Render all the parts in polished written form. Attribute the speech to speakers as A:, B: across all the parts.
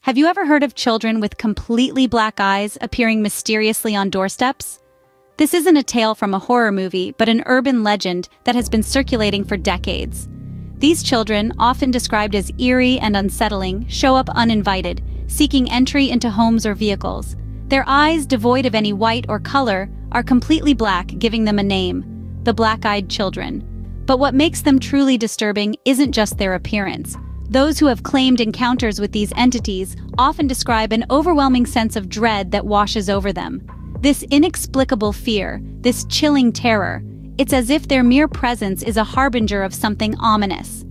A: Have you ever heard of children with completely black eyes appearing mysteriously on doorsteps? This isn't a tale from a horror movie, but an urban legend that has been circulating for decades. These children, often described as eerie and unsettling, show up uninvited, seeking entry into homes or vehicles. Their eyes, devoid of any white or color, are completely black, giving them a name: the black-eyed children. But what makes them truly disturbing isn't just their appearance. Those who have claimed encounters with these entities often describe an overwhelming sense of dread that washes over them. This inexplicable fear, this chilling terror, it's as if their mere presence is a harbinger of something ominous.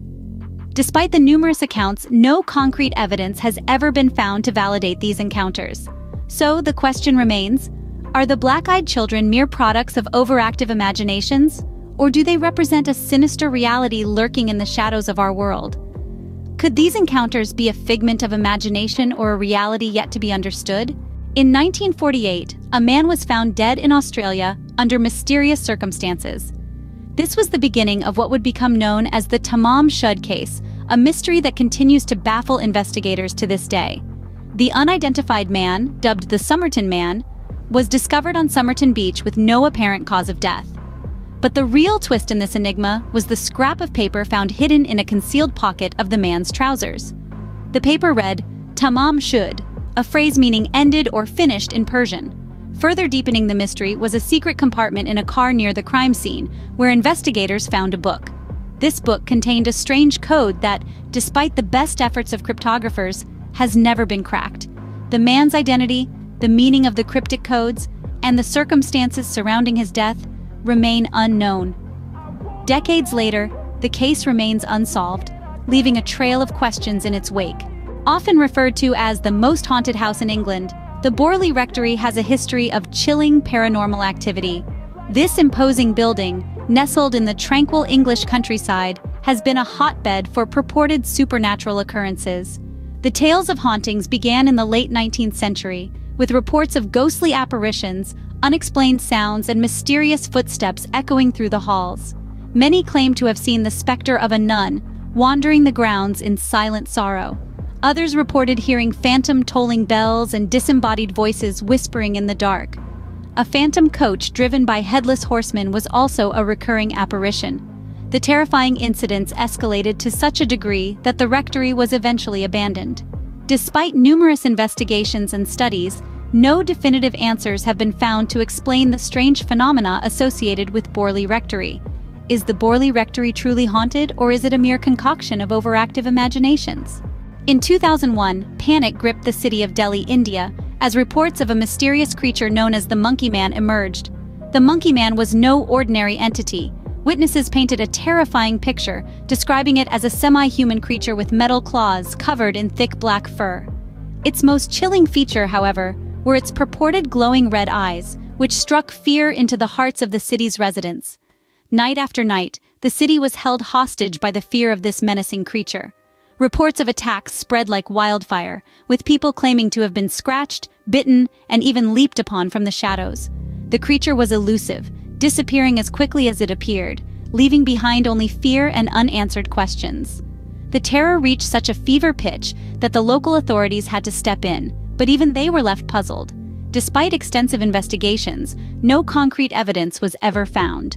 A: Despite the numerous accounts, no concrete evidence has ever been found to validate these encounters. So the question remains, are the black-eyed children mere products of overactive imaginations, or do they represent a sinister reality lurking in the shadows of our world? Could these encounters be a figment of imagination or a reality yet to be understood? In 1948, a man was found dead in Australia under mysterious circumstances. This was the beginning of what would become known as the Tamam Shud case, a mystery that continues to baffle investigators to this day. The unidentified man, dubbed the Somerton Man, was discovered on Somerton Beach with no apparent cause of death. But the real twist in this enigma was the scrap of paper found hidden in a concealed pocket of the man's trousers. The paper read, "Tamam Shud," a phrase meaning ended or finished in Persian. Further deepening the mystery was a secret compartment in a car near the crime scene, where investigators found a book. This book contained a strange code that, despite the best efforts of cryptographers, has never been cracked. The man's identity, the meaning of the cryptic codes, and the circumstances surrounding his death remain unknown. Decades later, the case remains unsolved, leaving a trail of questions in its wake. Often referred to as the most haunted house in England, the Berkeley Rectory has a history of chilling paranormal activity. This imposing building, nestled in the tranquil English countryside, has been a hotbed for purported supernatural occurrences. The tales of hauntings began in the late 19th century, with reports of ghostly apparitions, unexplained sounds, and mysterious footsteps echoing through the halls. Many claim to have seen the specter of a nun wandering the grounds in silent sorrow. Others reported hearing phantom tolling bells and disembodied voices whispering in the dark. A phantom coach driven by headless horsemen was also a recurring apparition. The terrifying incidents escalated to such a degree that the rectory was eventually abandoned. Despite numerous investigations and studies, no definitive answers have been found to explain the strange phenomena associated with Berkeley Rectory. Is the Berkeley Rectory truly haunted, or is it a mere concoction of overactive imaginations? In 2001, panic gripped the city of Delhi, India, as reports of a mysterious creature known as the Monkey Man emerged. The Monkey Man was no ordinary entity. Witnesses painted a terrifying picture, describing it as a semi-human creature with metal claws covered in thick black fur. Its most chilling feature, however, were its purported glowing red eyes, which struck fear into the hearts of the city's residents. Night after night, the city was held hostage by the fear of this menacing creature. Reports of attacks spread like wildfire, with people claiming to have been scratched, bitten, and even leaped upon from the shadows. The creature was elusive, disappearing as quickly as it appeared, leaving behind only fear and unanswered questions. The terror reached such a fever pitch that the local authorities had to step in, but even they were left puzzled. Despite extensive investigations, no concrete evidence was ever found.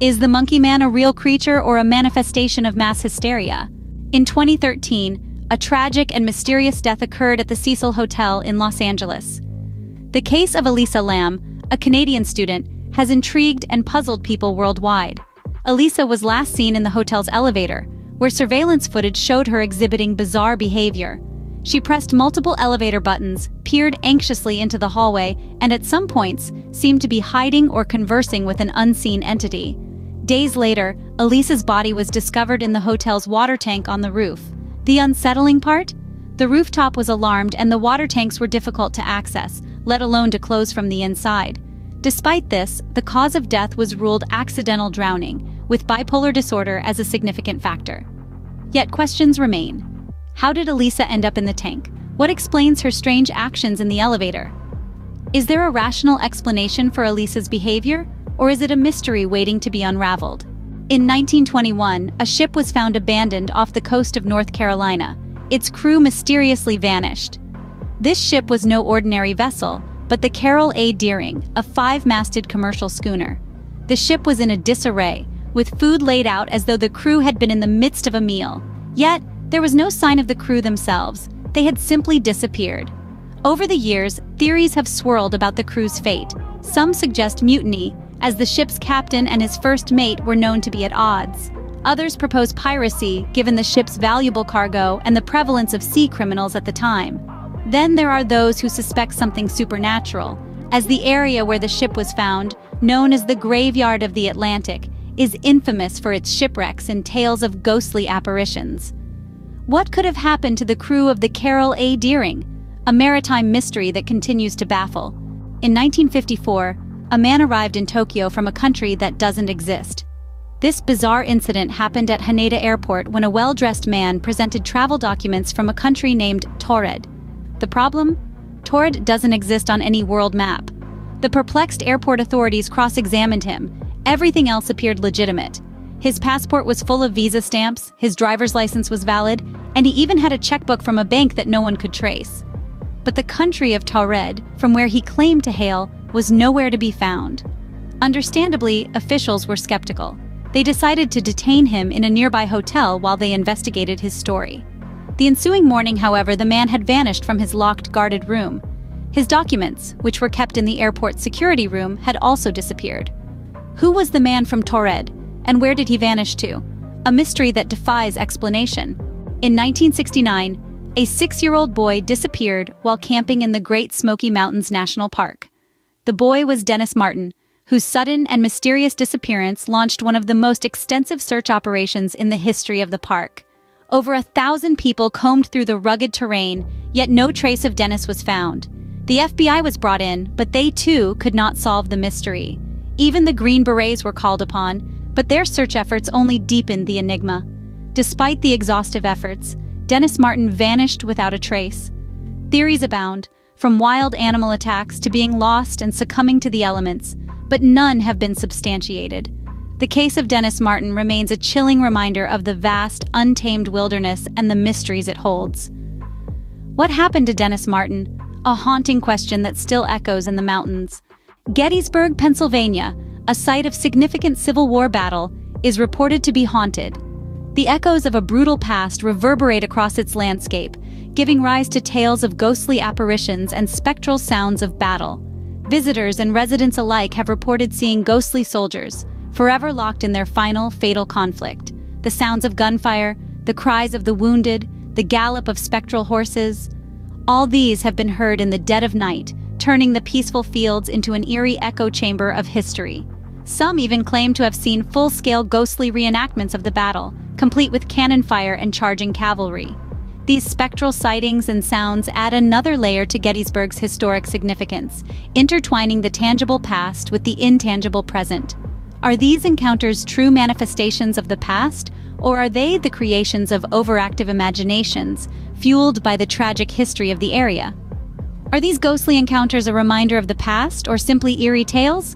A: Is the Monkey Man a real creature or a manifestation of mass hysteria? In 2013, a tragic and mysterious death occurred at the Cecil Hotel in Los Angeles. The case of Elisa Lam, a Canadian student, has intrigued and puzzled people worldwide. Elisa was last seen in the hotel's elevator, where surveillance footage showed her exhibiting bizarre behavior. She pressed multiple elevator buttons, peered anxiously into the hallway, and at some points seemed to be hiding or conversing with an unseen entity. Days later, Elisa's body was discovered in the hotel's water tank on the roof. The unsettling part? The rooftop was alarmed and the water tanks were difficult to access, let alone to close from the inside. Despite this, the cause of death was ruled accidental drowning, with bipolar disorder as a significant factor. Yet questions remain. How did Elisa end up in the tank? What explains her strange actions in the elevator? Is there a rational explanation for Elisa's behavior, or is it a mystery waiting to be unraveled? In 1921, a ship was found abandoned off the coast of North Carolina. Its crew mysteriously vanished. This ship was no ordinary vessel, but the Carroll A. Deering, a 5-masted commercial schooner. The ship was in a disarray, with food laid out as though the crew had been in the midst of a meal. Yet, there was no sign of the crew themselves. They had simply disappeared. Over the years, theories have swirled about the crew's fate. Some suggest mutiny, as the ship's captain and his first mate were known to be at odds. Others propose piracy, given the ship's valuable cargo and the prevalence of sea criminals at the time. Then there are those who suspect something supernatural, as the area where the ship was found, known as the Graveyard of the Atlantic, is infamous for its shipwrecks and tales of ghostly apparitions. What could have happened to the crew of the Carroll A. Deering? A maritime mystery that continues to baffle. In 1954, a man arrived in Tokyo from a country that doesn't exist. This bizarre incident happened at Haneda Airport when a well-dressed man presented travel documents from a country named Taured. The problem? Taured doesn't exist on any world map. The perplexed airport authorities cross-examined him. Everything else appeared legitimate. His passport was full of visa stamps, his driver's license was valid, and he even had a checkbook from a bank that no one could trace. But the country of Taured, from where he claimed to hail, was nowhere to be found. Understandably, officials were skeptical. They decided to detain him in a nearby hotel while they investigated his story. The ensuing morning, however, the man had vanished from his locked, guarded room. His documents, which were kept in the airport security room, had also disappeared. Who was the man from Taured, and where did he vanish to? A mystery that defies explanation. In 1969, a 6-year-old boy disappeared while camping in the Great Smoky Mountains National Park. The boy was Dennis Martin, whose sudden and mysterious disappearance launched one of the most extensive search operations in the history of the park. Over 1,000 people combed through the rugged terrain, yet no trace of Dennis was found. The FBI was brought in, but they too could not solve the mystery. Even the Green Berets were called upon, but their search efforts only deepened the enigma. Despite the exhaustive efforts, Dennis Martin vanished without a trace. Theories abound, from wild animal attacks to being lost and succumbing to the elements, but none have been substantiated. The case of Dennis Martin remains a chilling reminder of the vast, untamed wilderness and the mysteries it holds. What happened to Dennis Martin? A haunting question that still echoes in the mountains. Gettysburg, Pennsylvania, a site of significant Civil War battle, is reported to be haunted. The echoes of a brutal past reverberate across its landscape, giving rise to tales of ghostly apparitions and spectral sounds of battle. Visitors and residents alike have reported seeing ghostly soldiers, forever locked in their final, fatal conflict. The sounds of gunfire, the cries of the wounded, the gallop of spectral horses. All these have been heard in the dead of night, turning the peaceful fields into an eerie echo chamber of history. Some even claim to have seen full-scale ghostly reenactments of the battle, complete with cannon fire and charging cavalry. These spectral sightings and sounds add another layer to Gettysburg's historic significance, intertwining the tangible past with the intangible present. Are these encounters true manifestations of the past, or are they the creations of overactive imaginations, fueled by the tragic history of the area? Are these ghostly encounters a reminder of the past, or simply eerie tales?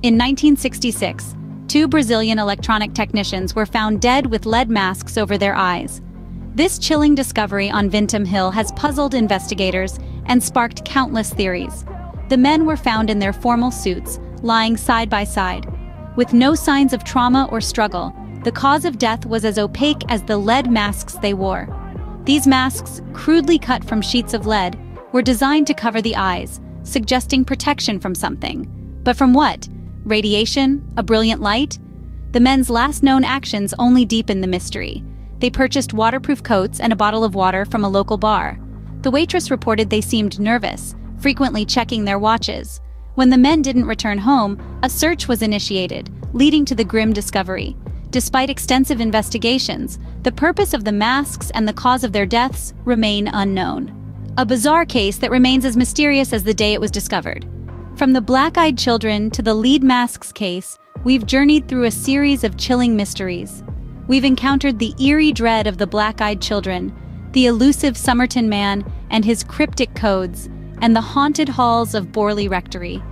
A: In 1966, 2 Brazilian electronic technicians were found dead with lead masks over their eyes. This chilling discovery on Vintam Hill has puzzled investigators and sparked countless theories. The men were found in their formal suits, lying side by side. With no signs of trauma or struggle, the cause of death was as opaque as the lead masks they wore. These masks, crudely cut from sheets of lead, were designed to cover the eyes, suggesting protection from something. But from what? Radiation? A brilliant light? The men's last known actions only deepen the mystery. They purchased waterproof coats and a bottle of water from a local bar. The waitress reported they seemed nervous, frequently checking their watches. When the men didn't return home, a search was initiated, leading to the grim discovery. Despite extensive investigations, the purpose of the masks and the cause of their deaths remain unknown. A bizarre case that remains as mysterious as the day it was discovered. From the black-eyed children to the lead masks case, we've journeyed through a series of chilling mysteries. We've encountered the eerie dread of the black-eyed children, the elusive Somerton man and his cryptic codes, and the haunted halls of Borley Rectory.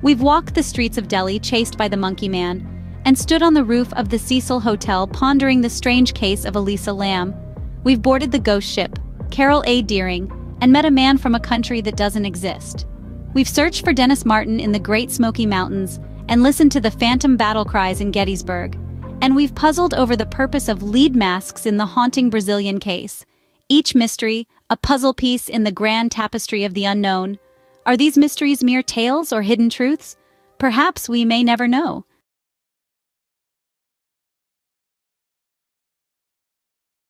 A: We've walked the streets of Delhi chased by the Monkey Man, and stood on the roof of the Cecil Hotel pondering the strange case of Elisa Lamb. We've boarded the ghost ship, Carroll A. Deering, and met a man from a country that doesn't exist. We've searched for Dennis Martin in the Great Smoky Mountains and listened to the phantom battle cries in Gettysburg. And we've puzzled over the purpose of lead masks in the haunting Brazilian case. Each mystery, a puzzle piece in the grand tapestry of the unknown. Are these mysteries mere tales or hidden truths? Perhaps we may never know.